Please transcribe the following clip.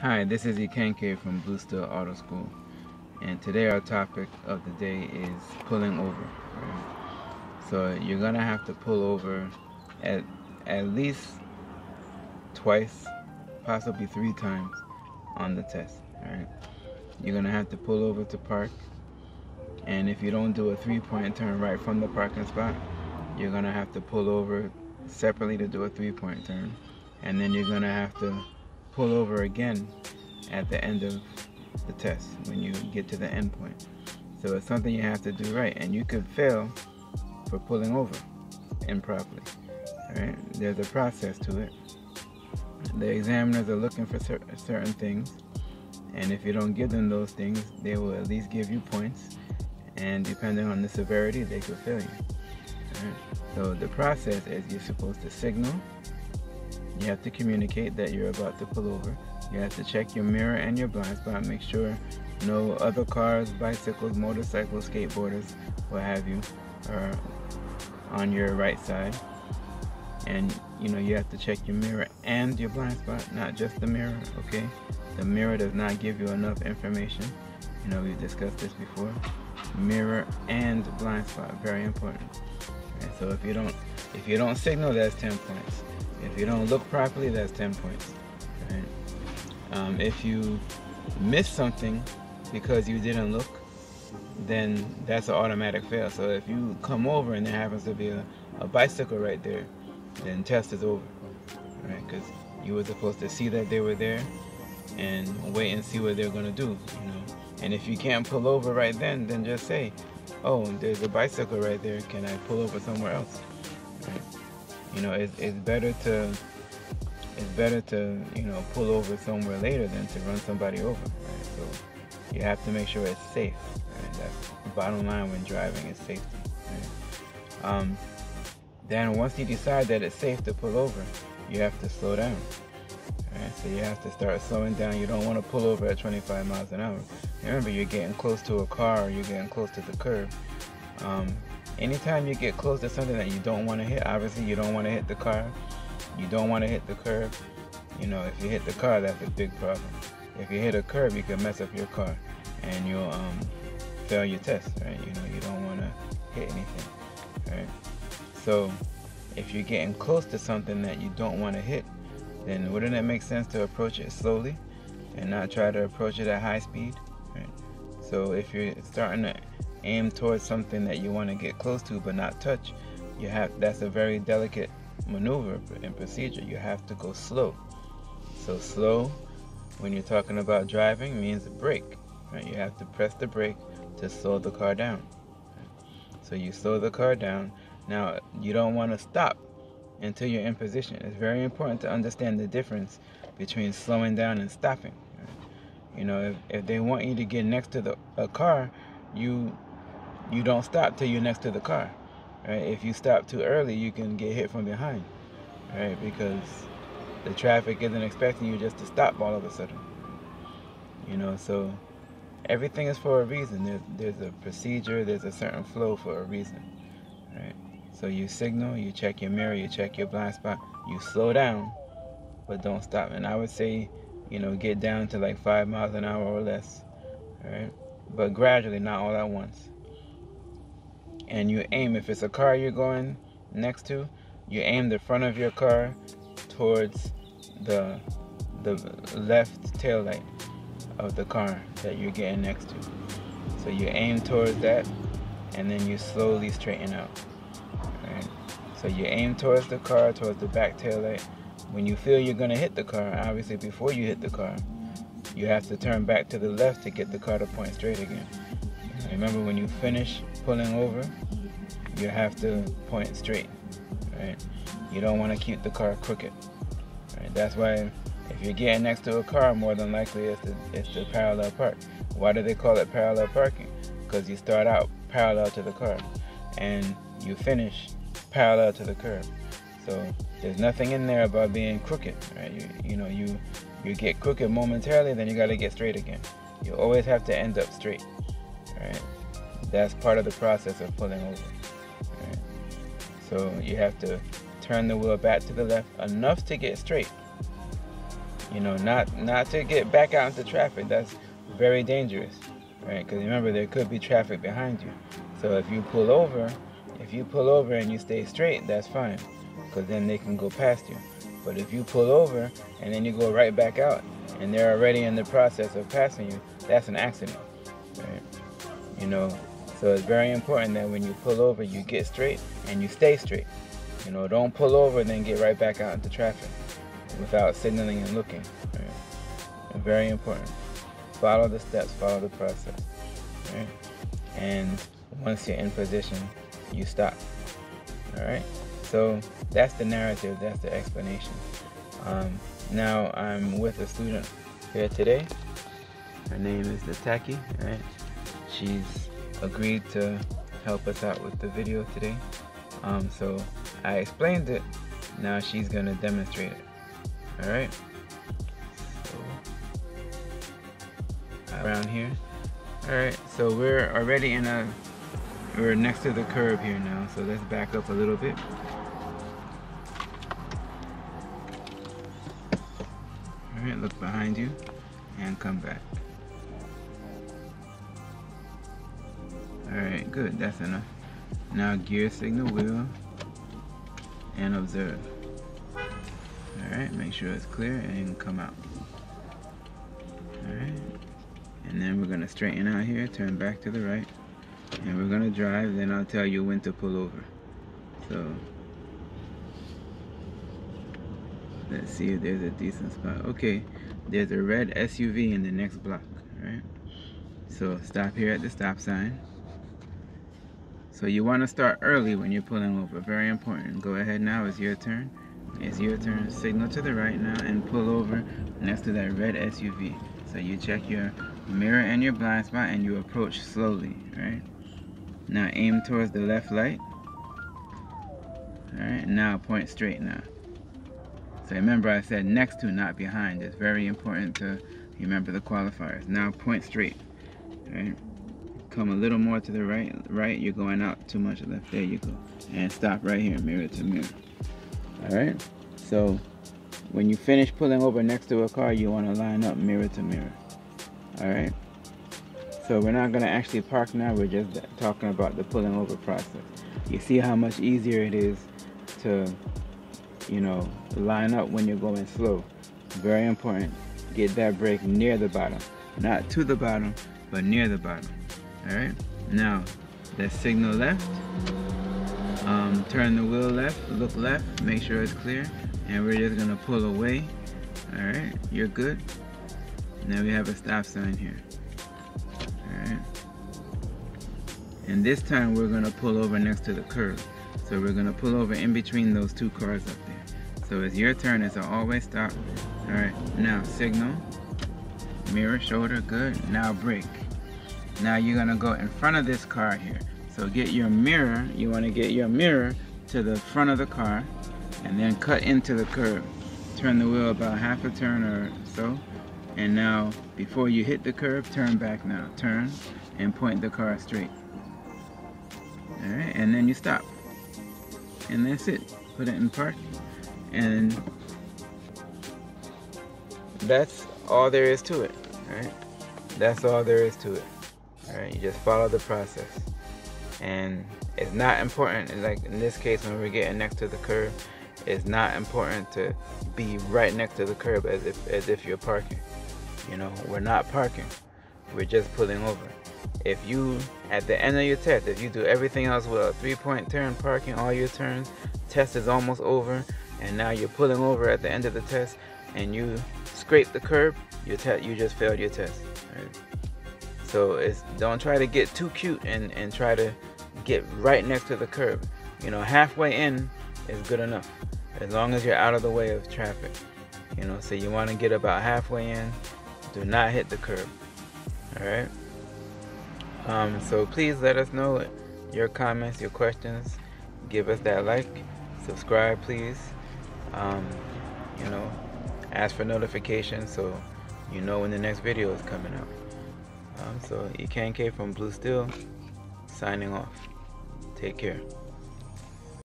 Hi, this is Ikenke from Blue Steel Auto School, and today our topic of the day is pulling over. Right? So you're gonna have to pull over at least twice, possibly 3 times on the test. Right? You're gonna have to pull over to park, and if you don't do a 3-point turn right from the parking spot, you're gonna have to pull over separately to do a 3-point turn, and then you're gonna have to pull over again at the end of the test when you get to the end point. So it's something you have to do right, and you could fail for pulling over improperly. Right? There's a process to it. The examiners are looking for certain things, and if you don't give them those things, they will at least give you points, and depending on the severity, they could fail you. Right? So the process is you're supposed to signal. You have to communicate that you're about to pull over. You have to check your mirror and your blind spot, make sure no other cars, bicycles, motorcycles, skateboarders, what have you, are on your right side. And you have to check your mirror and your blind spot, not just the mirror, okay? The mirror does not give you enough information. We've discussed this before. Mirror and blind spot, very important. And so if you don't signal, that's 10 points. If you don't look properly, that's 10 points. Right? If you miss something because you didn't look, then that's an automatic fail. So if you come over and there happens to be a bicycle right there, then test is over, right? Because you were supposed to see that they were there and wait and see what they're gonna do, And if you can't pull over right then just say, "Oh, there's a bicycle right there. Can I pull over somewhere else?" Right? It's better to pull over somewhere later than to run somebody over. Right? So you have to make sure it's safe. Right? That's the bottom line when driving, is safety. Right? Then once you decide that it's safe to pull over, you have to slow down. Right? So you have to start slowing down. You don't want to pull over at 25 miles an hour. Remember, you're getting close to a car, or you're getting close to the curb. Anytime you get close to something that you don't want to hit, obviously you don't want to hit the car, you don't want to hit the curb. If you hit the car, that's a big problem. If you hit a curb, you can mess up your car and you'll fail your test, right? You don't want to hit anything, right? So if you're getting close to something that you don't want to hit, then wouldn't it make sense to approach it slowly and not try to approach it at high speed, right? So if you're starting to aim towards something that you want to get close to but not touch, that's a very delicate maneuver and procedure. You have to go slow. So slow, when you're talking about driving, means brake, right? You have to press the brake to slow the car down. So you slow the car down. Now, you don't want to stop until you're in position. It's very important to understand the difference between slowing down and stopping. Right? If they want you to get next to a car, you don't stop till you're next to the car. Right? If you stop too early, you can get hit from behind, right? Because the traffic isn't expecting you just to stop all of a sudden. So everything is for a reason. There's a procedure, there's a certain flow for a reason, right? So you signal, you check your mirror, you check your blind spot, you slow down, but don't stop. And I would say, get down to like 5 miles an hour or less, right? But gradually, not all at once. And you aim, if it's a car you're going next to, you aim the front of your car towards the left tail light of the car that you're getting next to. So you aim towards that, and then you slowly straighten out. Right? So you aim towards the car, towards the back tail light. When you feel you're going to hit the car, obviously before you hit the car, you have to turn back to the left to get the car to point straight again. Remember, when you finish pulling over, you have to point straight, right? You don't want to keep the car crooked, right? That's why if you're getting next to a car, more than likely it's the parallel park. Why do they call it parallel parking? Because you start out parallel to the car and you finish parallel to the curb. So there's nothing in there about being crooked, right? You get crooked momentarily, then you got to get straight again. You always have to end up straight. Right? That's part of the process of pulling over. Right? So you have to turn the wheel back to the left enough to get straight, You know, not to get back out into traffic. That's very dangerous, right? Because remember, there could be traffic behind you. So if you pull over and you stay straight, that's fine, because then they can go past you. But if you pull over and then you go right back out and they're already in the process of passing you, that's an accident, right? You know, so it's very important that when you pull over, you get straight and you stay straight. You know, don't pull over and then get right back out into traffic without signaling and looking, right? Very important. Follow the steps, follow the process, right? And once you're in position, you stop. All right. So that's the narrative. That's the explanation. Now I'm with a student here today. Her name is Taki. Right. She's agreed to help us out with the video today. So I explained it. Now she's gonna demonstrate it. All right. So around here. All right. So we're already we're next to the curb here now, so let's back up a little bit. Alright, look behind you and come back. Alright, good, that's enough. Now gear signal wheel and observe. Alright, make sure it's clear and come out. Alright, and then we're going to straighten out here, turn back to the right. And we're gonna drive, then I'll tell you when to pull over. So let's see if there's a decent spot. Okay, there's a red SUV in the next block, right? So stop here at the stop sign. So you want to start early when you're pulling over, very important. Go ahead now, it's your turn. It's your turn, signal to the right now and pull over next to that red SUV. So you check your mirror and your blind spot and you approach slowly, right? Now aim towards the left light. Alright, now point straight now. So remember I said next to, not behind. It's very important to remember the qualifiers. Now point straight. Alright. Come a little more to the right, you're going out too much left. There you go. And stop right here, mirror to mirror. Alright? So when you finish pulling over next to a car, you want to line up mirror to mirror. Alright? So we're not going to actually park now, we're just talking about the pulling over process. You see how much easier it is to, you know, line up when you're going slow. Very important. Get that brake near the bottom. Not to the bottom, but near the bottom. Alright? Now, let's signal left. Turn the wheel left, look left, make sure it's clear. And we're just going to pull away. Alright? You're good. Now we have a stop sign here. Alright. And this time we're going to pull over next to the curb. So we're going to pull over in between those two cars up there. So it's your turn, it's an always stop. Alright, now signal. Mirror, shoulder, good. Now brake. Now you're going to go in front of this car here. So get your mirror, you want to get your mirror to the front of the car and then cut into the curb. Turn the wheel about half a turn or so. And now, before you hit the curb, turn back now. Turn and point the car straight. Alright, and then you stop. And that's it. Put it in park. And that's all there is to it. Alright? That's all there is to it. Alright, you just follow the process. And it's not important, like in this case when we're getting next to the curb, it's not important to be right next to the curb as if you're parking. You know, we're not parking. We're just pulling over. If you, at the end of your test, if you do everything else well, 3-point turn, parking, all your turns, test is almost over, and now you're pulling over at the end of the test, and you scrape the curb, you just failed your test. Right? So don't try to get too cute and try to get right next to the curb. You know, halfway in is good enough, as long as you're out of the way of traffic. You know, so you want to get about halfway in. Do not hit the curb. Alright? So please let us know your comments, your questions. Give us that like. Subscribe, please. You know, ask for notifications so you know when the next video is coming out. So EKNK from Blue Steel, signing off. Take care.